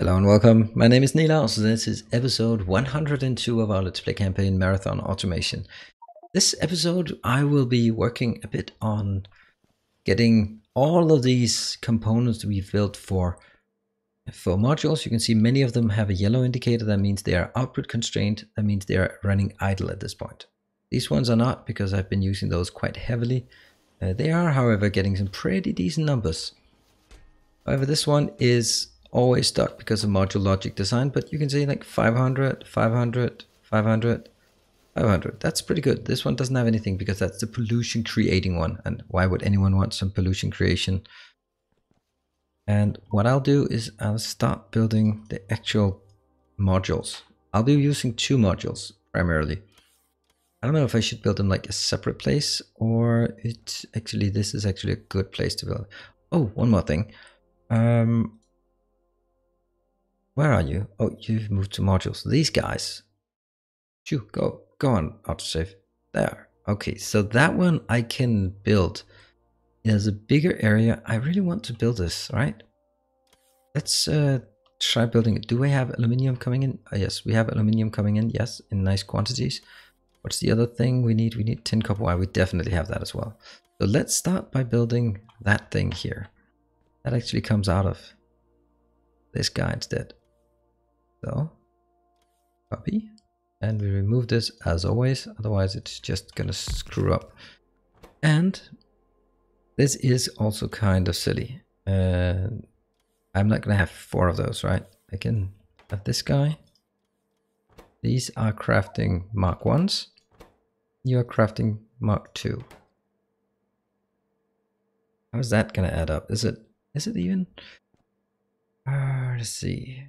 Hello and welcome. My name is Nilaus. This is episode 102 of our Let's Play campaign Marathon Automation. This episode I will be working a bit on getting all of these components that we've built for modules. You can see many of them have a yellow indicator. That means they are output constrained. That means they are running idle at this point. These ones are not, because I've been using those quite heavily. They are, however, getting some pretty decent numbers. However, this one is always stuck because of module logic design, but you can see like 500, 500, 500, 500. That's pretty good. This one doesn't have anything because that's the pollution creating one. And why would anyone want some pollution creation? And what I'll do is I'll start building the actual modules. I'll be using two modules primarily. I don't know if I should build them like a separate place, or this is actually a good place to build. Oh, one more thing. Where are you? Oh, you've moved to modules. These guys. Shoo, go on, autosave. There. Okay, so that one I can build. It has a bigger area. I really want to build this, right? Let's try building it. Do we have aluminium coming in? Oh, yes, we have aluminium coming in. Yes, in nice quantities. What's the other thing we need? We need tin copper wire. We definitely have that as well. So let's start by building that thing here. That actually comes out of this guy instead. So, copy, and we remove this as always, otherwise it's just gonna screw up. And this is also kind of silly. I'm not gonna have 4 of those, right? I can have this guy. These are crafting Mark 1s. You are crafting Mark 2. How's that gonna add up? Is it even? Let's see.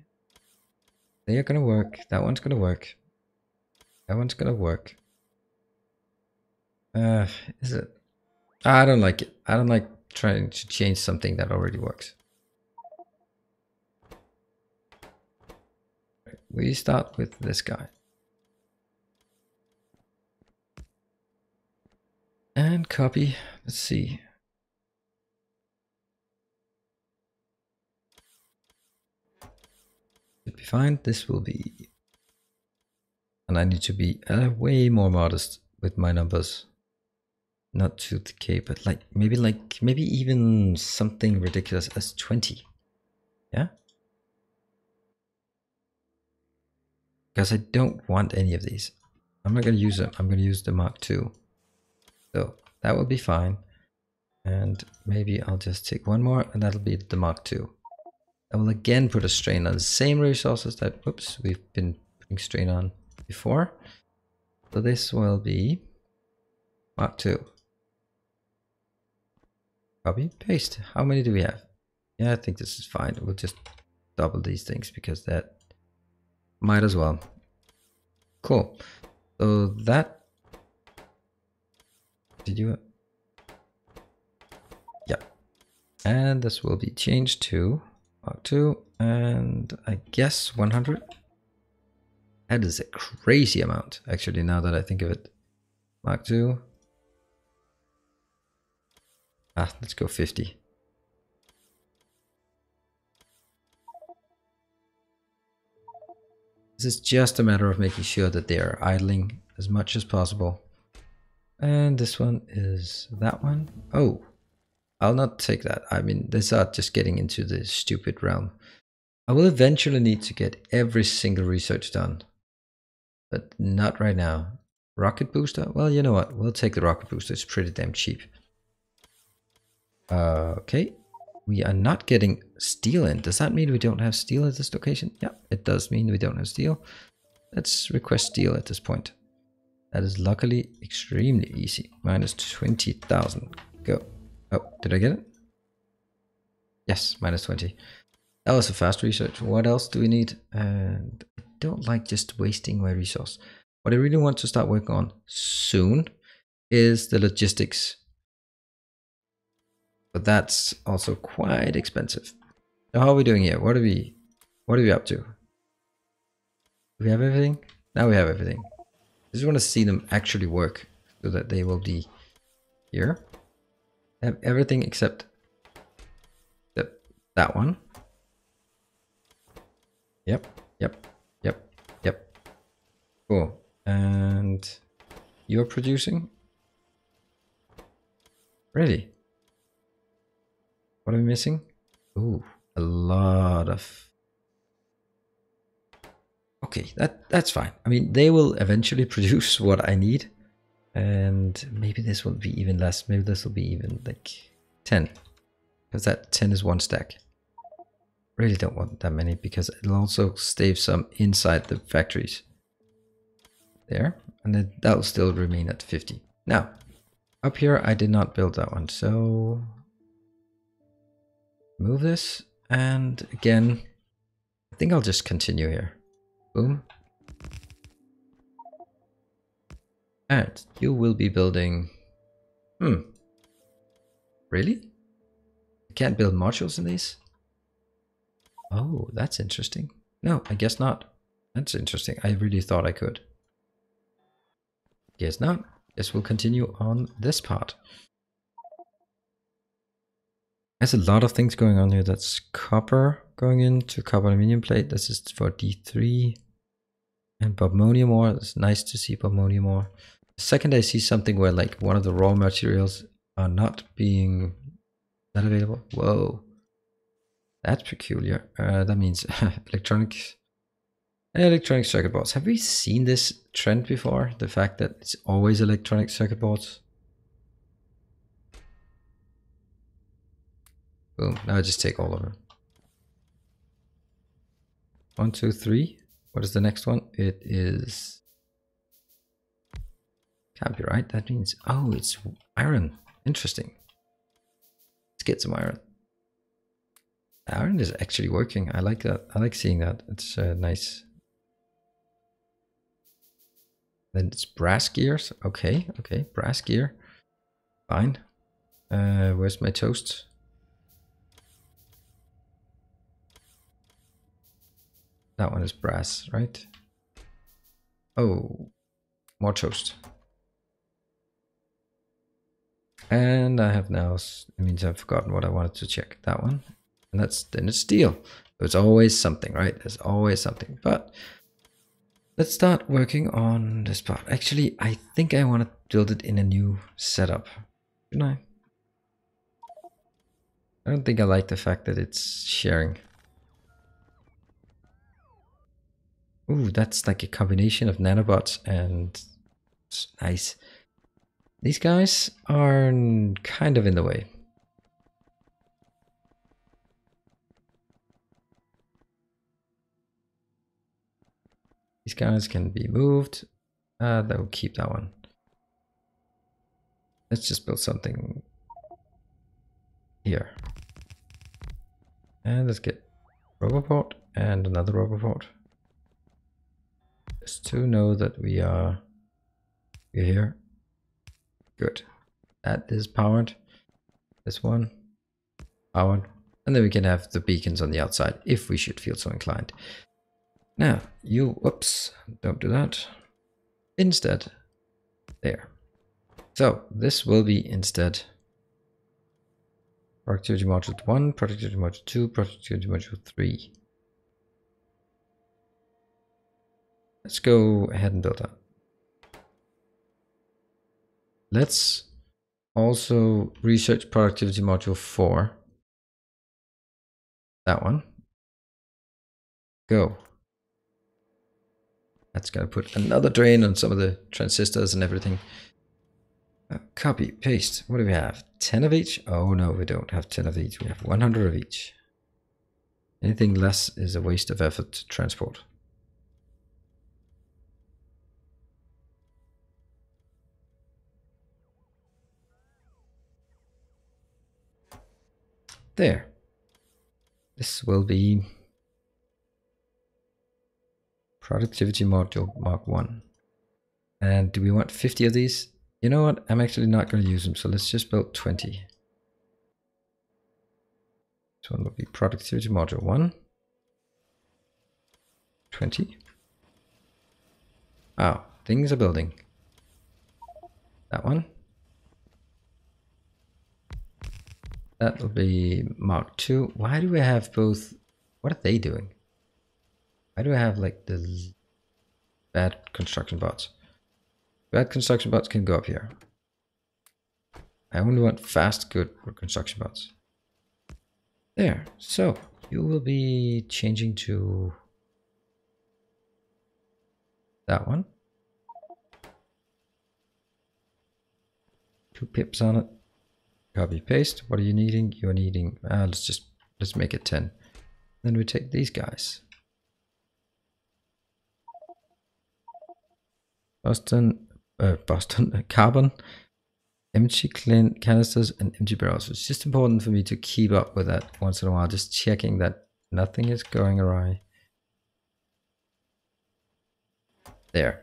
They are gonna work. That one's gonna work. That one's gonna work. Is it? I don't like it. I don't like trying to change something that already works. We start with this guy. And copy. Let's see. Should be fine. This will be, and I need to be way more modest with my numbers. Not to the K, but maybe even something ridiculous as 20. Yeah? Because I don't want any of these. I'm not going to use them. I'm going to use the Mark II. So that will be fine. And maybe I'll just take one more, and that'll be the Mark II. I will again put a strain on the same resources that, we've been putting strain on before. So this will be Mark II. Copy, paste. How many do we have? Yeah, I think this is fine. We'll just double these things because that might as well. Cool. So that, did you? Yeah. And this will be changed to Mark II, and I guess 100. That is a crazy amount, actually, now that I think of it. Mark II. Let's go 50. This is just a matter of making sure that they are idling as much as possible. And this one is that one. Oh, I'll not take that. I mean, these are just getting into the stupid realm. I will eventually need to get every single research done, but not right now. Rocket booster? Well, you know what? We'll take the rocket booster. It's pretty damn cheap. Okay. We are not getting steel in. Does that mean we don't have steel at this location? Yeah, it does mean we don't have steel. Let's request steel at this point. That is luckily extremely easy. Minus 20,000. Go. Oh, did I get it? Yes, minus 20. That was a fast research. What else do we need? And I don't like just wasting my resource. What I really want to start working on soon is the logistics. But that's also quite expensive. So how are we doing here? What are we up to? Do we have everything? Now we have everything. I just want to see them actually work so that they will be here. I have everything except that one. Yep, yep, yep, yep. Cool. And you're producing? Really? What are we missing? Ooh, a lot of... Okay, that's fine. I mean, they will eventually produce what I need. And maybe this will be even less. Maybe this will be even like 10. Because that 10 is one stack. Really don't want that many because it'll also save some inside the factories. There. And then that'll still remain at 50. Now, up here I did not build that one. So move this. And again, I think I'll just continue here. Boom. And you will be building... Really? I can't build modules in these? Oh, that's interesting. No, I guess not. That's interesting. I really thought I could. Guess not. Guess we'll continue on this part. There's a lot of things going on here. That's copper going into copper aluminum plate. This is for D3. And bobmonium ore. It's nice to see bobmonium ore. The second I see something where like one of the raw materials are not being not available. Whoa. That's peculiar. That means electronic circuit boards. Have we seen this trend before? The fact that it's always electronic circuit boards. Boom. Now I just take all of them. 1, 2, 3. What is the next one? It is... Can't be right. That means... Oh, it's iron. Interesting. Let's get some iron. Iron is actually working. I like that. I like seeing that. It's nice. Then it's brass gears. Okay, okay. Brass gear. Fine. Where's my toast? That one is brass, right? Oh, more toast. And I have now, it means I've forgotten what I wanted to check. That one. And then it's steel. There's always something, right? There's always something. But let's start working on this part. Actually, I think I want to build it in a new setup. Shouldn't I? I don't think I like the fact that it's sharing. Ooh, that's like a combination of nanobots and it's nice. These guys are kind of in the way. These guys can be moved. That will keep that one. Let's just build something here. And let's get Roboport and another Roboport. Just to know that we're here. Good. That is powered. This one powered. And then we can have the beacons on the outside if we should feel so inclined. Now, whoops, don't do that. Instead, there. So this will be instead productivity module 1, productivity module 2, productivity module 3. Let's go ahead and build that. Let's also research productivity module 4. That one. Go. That's gonna put another drain on some of the transistors and everything. Copy, paste. What do we have? 10 of each? Oh no, we don't have 10 of each. We have 100 of each. Anything less is a waste of effort to transport. There. This will be productivity module Mark 1. And do we want 50 of these? You know what? I'm actually not going to use them, so let's just build 20. This one will be productivity module 1. 20. Wow, things are building. That one. That will be Mark 2. Why do we have both? What are they doing? Why do I have like the bad construction bots? Bad construction bots can go up here. I only want fast, good construction bots. There. So you will be changing to that one. 2 pips on it. Copy paste. What are you needing? You're needing. Let's make it 10. Then we take these guys. Boston, carbon, empty canisters, and empty barrels. It's just important for me to keep up with that once in a while, just checking that nothing is going awry. There.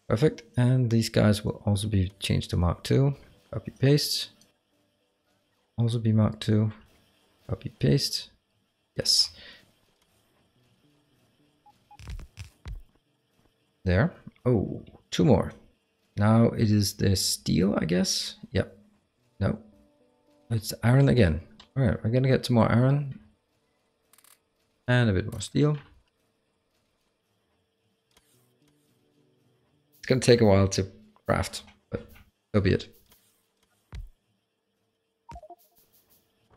Perfect. And these guys will also be changed to Mark II. Copy paste. Also be Mark II. Copy paste. Yes. There. Oh, 2 more. Now it is the steel, I guess. Yep. No. It's iron again. Alright, we're gonna get some more iron. And a bit more steel. It's gonna take a while to craft, but so be it.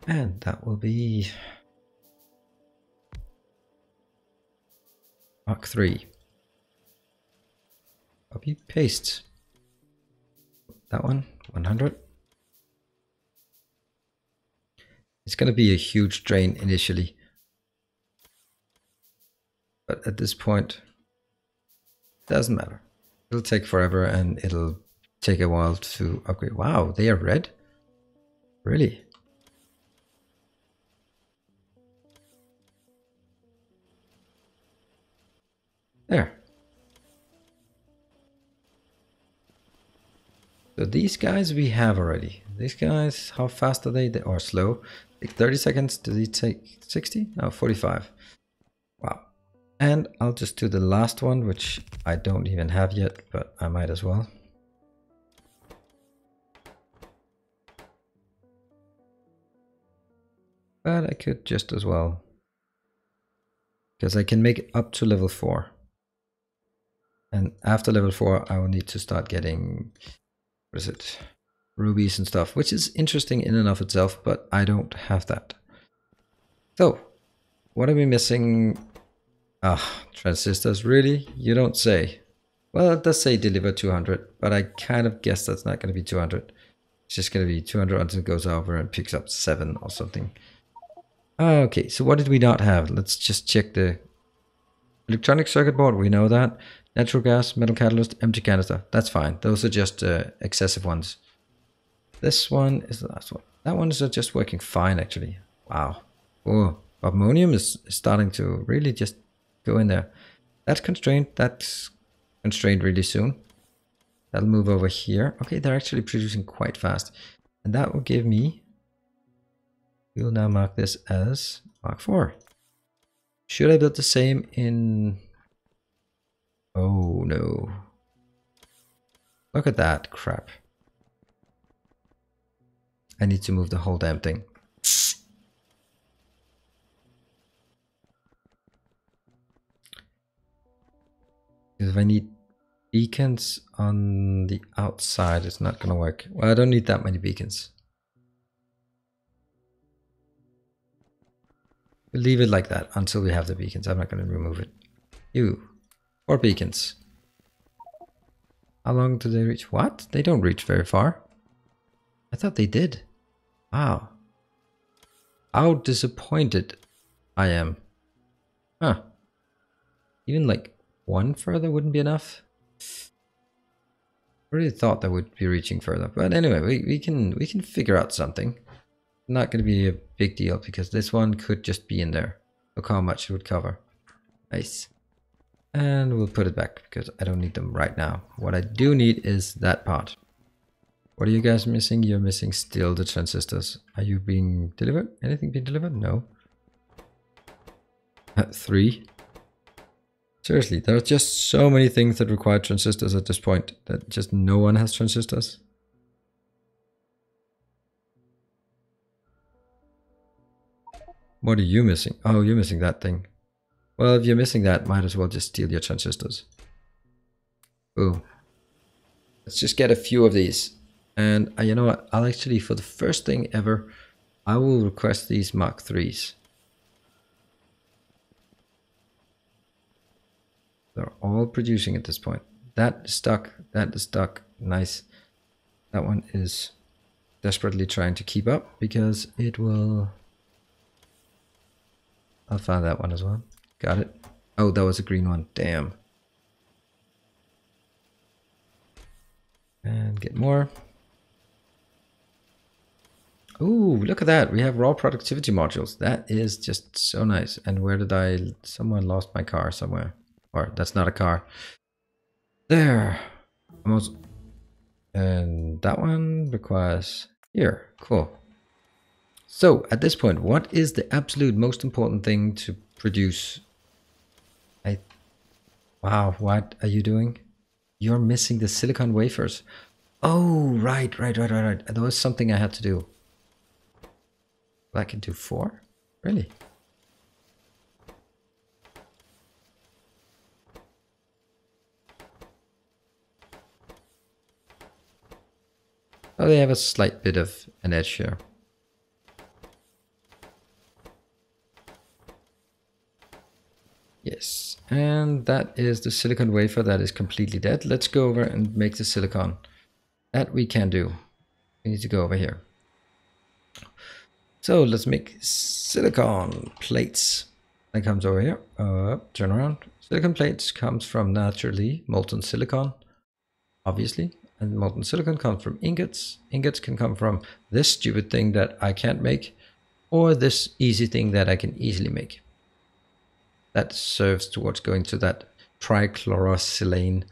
And that will be Mark III. Copy paste. That one, 100. It's going to be a huge drain initially. But at this point, it doesn't matter. It'll take forever and it'll take a while to upgrade. Wow, they are red? Really? There. So these guys we have already. These guys, how fast are they? They are slow. Take 30 seconds. Does he take 60? No, 45. Wow. And I'll just do the last one, which I don't even have yet, but I might as well. But I could just as well. Because I can make it up to level 4. And after level 4, I will need to start getting, what is it? Rubies and stuff, which is interesting in and of itself, but I don't have that. So, what are we missing? Ah, transistors, really? You don't say. Well, it does say deliver 200, but I kind of guess that's not going to be 200. It's just going to be 200 until it goes over and picks up 7 or something. Okay, so what did we not have? Let's just check the electronic circuit board. We know that. Natural gas, metal catalyst, empty canister. That's fine. Those are just excessive ones. This one is the last one. That one is just working fine, actually. Wow. Oh, ammonium is starting to really just go in there. That's constrained. That's constrained really soon. That'll move over here. Okay, they're actually producing quite fast. And that will give me... We'll now mark this as Mark IV. Should I build the same in... Oh, no. Look at that crap. I need to move the whole damn thing. If I need beacons on the outside, it's not gonna work. Well, I don't need that many beacons. We'll leave it like that until we have the beacons. I'm not gonna remove it. 4 beacons. How long do they reach? What? They don't reach very far. I thought they did. Wow. How disappointed I am. Huh. Even like 1 further wouldn't be enough. I really thought that would be reaching further. But anyway, we can figure out something. Not going to be a big deal because this one could just be in there. Look how much it would cover. Nice. And we'll put it back because I don't need them right now. What I do need is that part. What are you guys missing? You're missing still the transistors. Are you being delivered? Anything being delivered? No. 3. Seriously, there are just so many things that require transistors at this point that just no one has transistors. What are you missing? Oh, you're missing that thing. Well, if you're missing that, might as well just steal your transistors. Boom. Let's just get a few of these. And you know what? I'll actually, for the first thing ever, I will request these Mark 3s. They're all producing at this point. That is stuck. That is stuck. Nice. That one is desperately trying to keep up because it will... I'll find that one as well. Got it. Oh, that was a green one. Damn. And get more. Ooh, look at that. We have raw productivity modules. That is just so nice. And where did I... Someone lost my car somewhere. Or that's not a car. There. Almost. And that one requires... Here. Cool. So at this point, what is the absolute most important thing to produce? Wow, what are you doing? You're missing the silicon wafers. Oh, right. There was something I had to do. I can do 4? Really? Oh, they have a slight bit of an edge here. Yes, and that is the silicon wafer that is completely dead. Let's go over and make the silicon. That we can do. We need to go over here. So let's make silicon plates. That comes over here. Turn around. Silicon plates comes from naturally molten silicon, obviously. And molten silicon comes from ingots. Ingots can come from this stupid thing that I can't make, or this easy thing that I can easily make. That serves towards going to that trichlorosilane.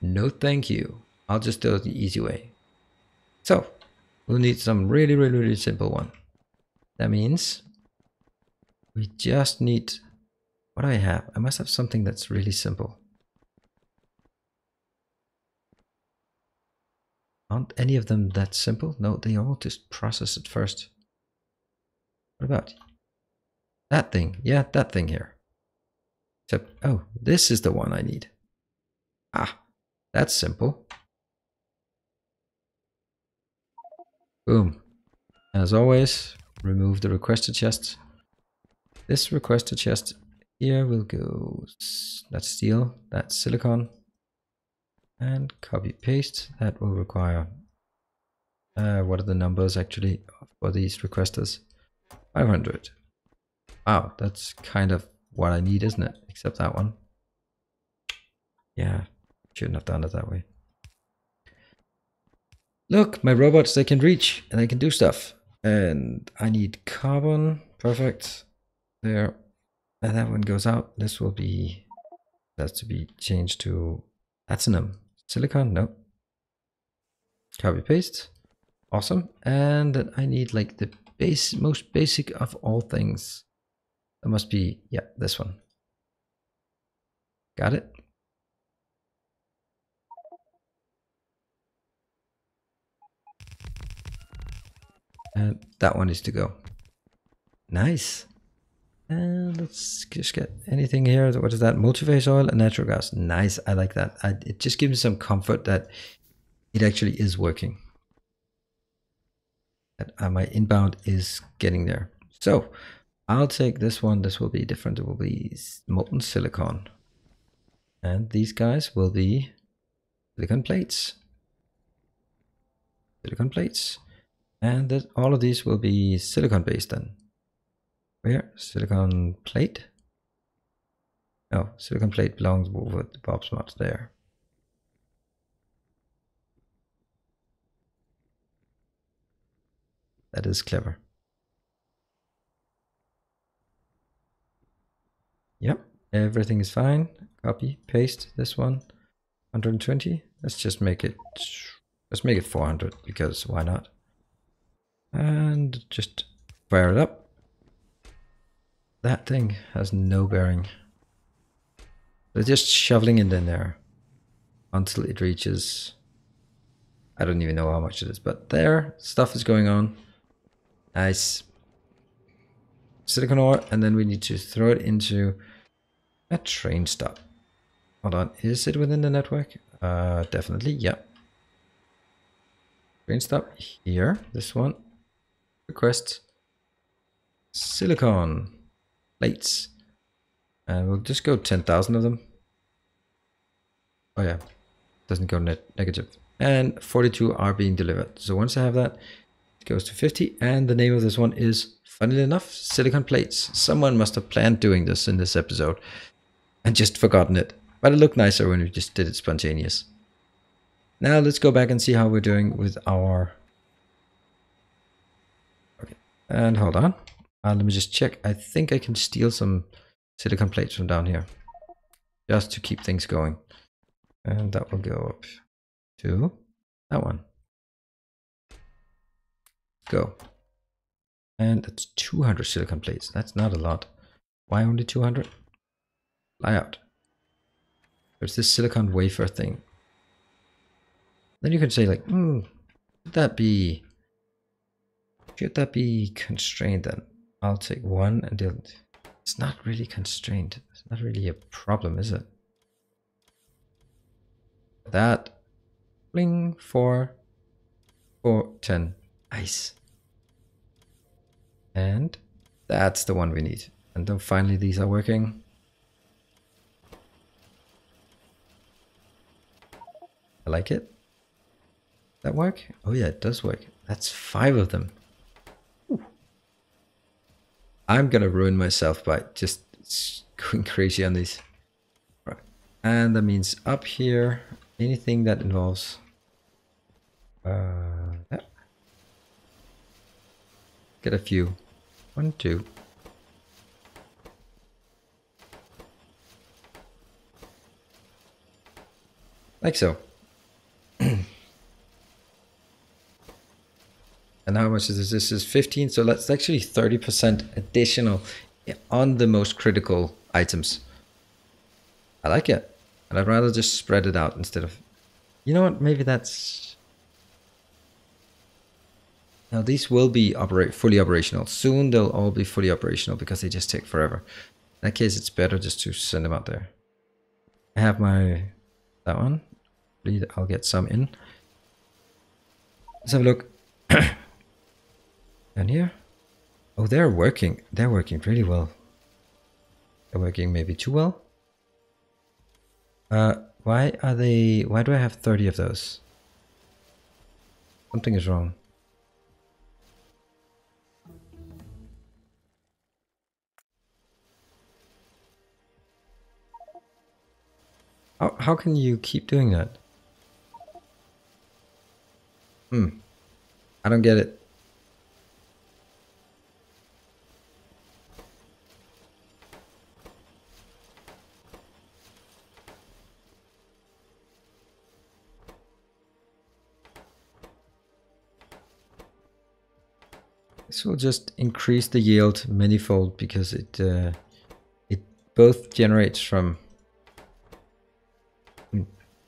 No thank you. I'll just do it the easy way. So we'll need some really simple one. That means we just need... What do I have? I must have something that's really simple. Aren't any of them that simple? No, they all just process it first. What about that thing? Yeah, that thing here. Except, oh, this is the one I need. Ah, that's simple. Boom. As always, remove the requested chest. This requested chest here will go, let's steal that silicon and copy paste. That will require, what are the numbers actually for these requesters? 500. Wow, that's kind of what I need, isn't it? Except that one. Yeah, shouldn't have done it that way. Look, my robots, they can reach and they can do stuff. And I need carbon. Perfect. There. And that one goes out. This will be, that's to be changed to platinum. Silicon, no. Copy paste. Awesome. And then I need like the most basic of all things. That must be, yeah, this one. Got it. And that one needs to go. Nice. And let's just get anything here. What is that? Multi-phase oil and natural gas. Nice. I like that. It just gives me some comfort that it actually is working. That my inbound is getting there. So I'll take this one. This will be different. It will be molten silicon. And these guys will be silicon plates. Silicon plates. And that all of these will be silicon based then. Where? Silicon plate? No, silicon plate belongs with the Bob's Mod there. That is clever. Yep, everything is fine. Copy, paste this one. 120. Let's just make it, 400 because why not? And just fire it up. That thing has no bearing. They're just shoveling it in there until it reaches, I don't even know how much it is, but there, stuff is going on. Nice. Silicon ore, and then we need to throw it into A train stop. Hold on, is it within the network? Definitely, yeah. Train stop here, this one. Request silicon plates. And we'll just go 10,000 of them. Oh yeah, doesn't go negative. And 42 are being delivered. So once I have that, it goes to 50. And the name of this one is, funnily enough, silicon plates. Someone must have planned doing this in this episode and just forgotten it. But it looked nicer when we just did it spontaneous. Now let's go back and see how we're doing with our... Okay, and hold on. Let me just check. I think I can steal some silicon plates from down here, just to keep things going. And that will go up to that one. Go. And that's 200 silicon plates. That's not a lot. Why only 200? Fly out. There's this silicon wafer thing. Then you can say like, should that be constrained then? I'll take one and deal. It's not really constrained. It's not really a problem, is it? That. Bling, 4, 4, 10. Nice. And that's the one we need. And then finally these are working. I like it. That work? Oh yeah, it does work. That's 5 of them. Ooh. I'm gonna ruin myself by just going crazy on these. Right. And that means up here, anything that involves yeah. Get a few. 1, 2. Like so. And how much is this? This is 15, so that's actually 30% additional on the most critical items. I like it. And I'd rather just spread it out instead of... You know what? Maybe that's... Now these will be fully operational. Soon they'll all be fully operational because they just take forever. In that case, it's better just to send them out there. I have my... that one. I'll get some in. Let's have a look. Down here. Oh, they're working. They're working pretty well. They're working maybe too well. Why do I have 30 of those? Something is wrong. How can you keep doing that? I don't get it. This will just increase the yield manifold because it both generates from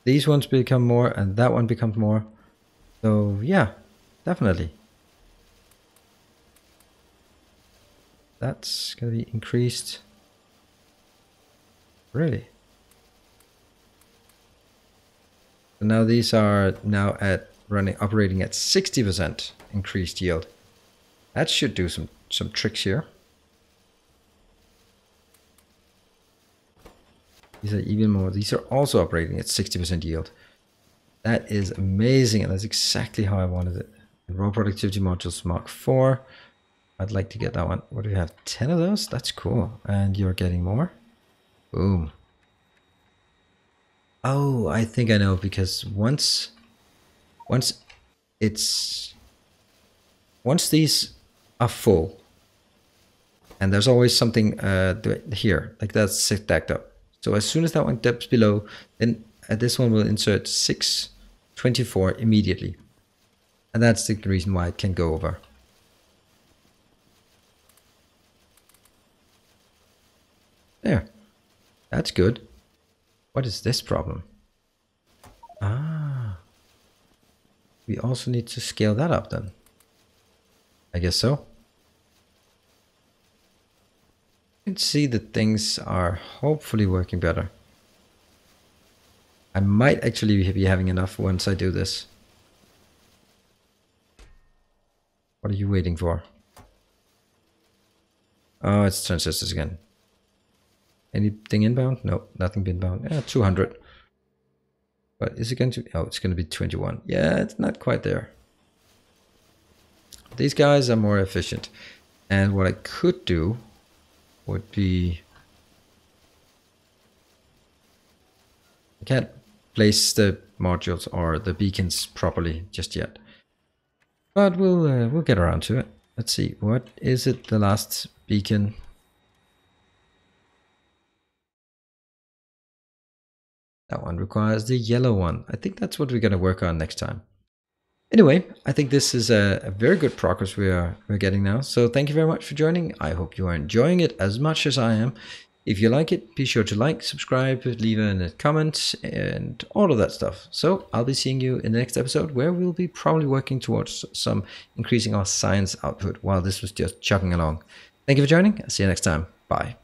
these ones become more and that one becomes more. So yeah, definitely. That's gonna be increased. Really? So now these are now operating at 60% increased yield. That should do some tricks here. These are even more. These are also operating at 60% yield. That is amazing, and that's exactly how I wanted it. Raw productivity modules Mark 4. I'd like to get that one. What do we have? 10 of those? That's cool. And you're getting more. Boom. Oh, I think I know, because once these are full, and there's always something here, like that's stacked up. So as soon as that one dips below, then this one will insert 624 immediately. And that's the reason why it can go over. There. That's good. What is this problem? Ah. We also need to scale that up then. I guess so. can see that things are hopefully working better. I might actually be having enough once I do this. What are you waiting for? Oh, it's transistors again. Anything inbound? No, nothing inbound. Yeah, 200. But is it going to... Oh, it's going to be 21. Yeah, it's not quite there. These guys are more efficient. And what I could do would be... I can't place the modules or the beacons properly just yet. But we'll get around to it. Let's see, what is it, the last beacon? That one requires the yellow one. I think that's what we're going to work on next time. Anyway, I think this is a very good progress we're getting now. So thank you very much for joining. I hope you are enjoying it as much as I am. If you like it, be sure to like, subscribe, leave a comment, and all of that stuff. So I'll be seeing you in the next episode, where we'll be probably working towards some increasing our science output while this was just chugging along. Thank you for joining. I'll see you next time. Bye.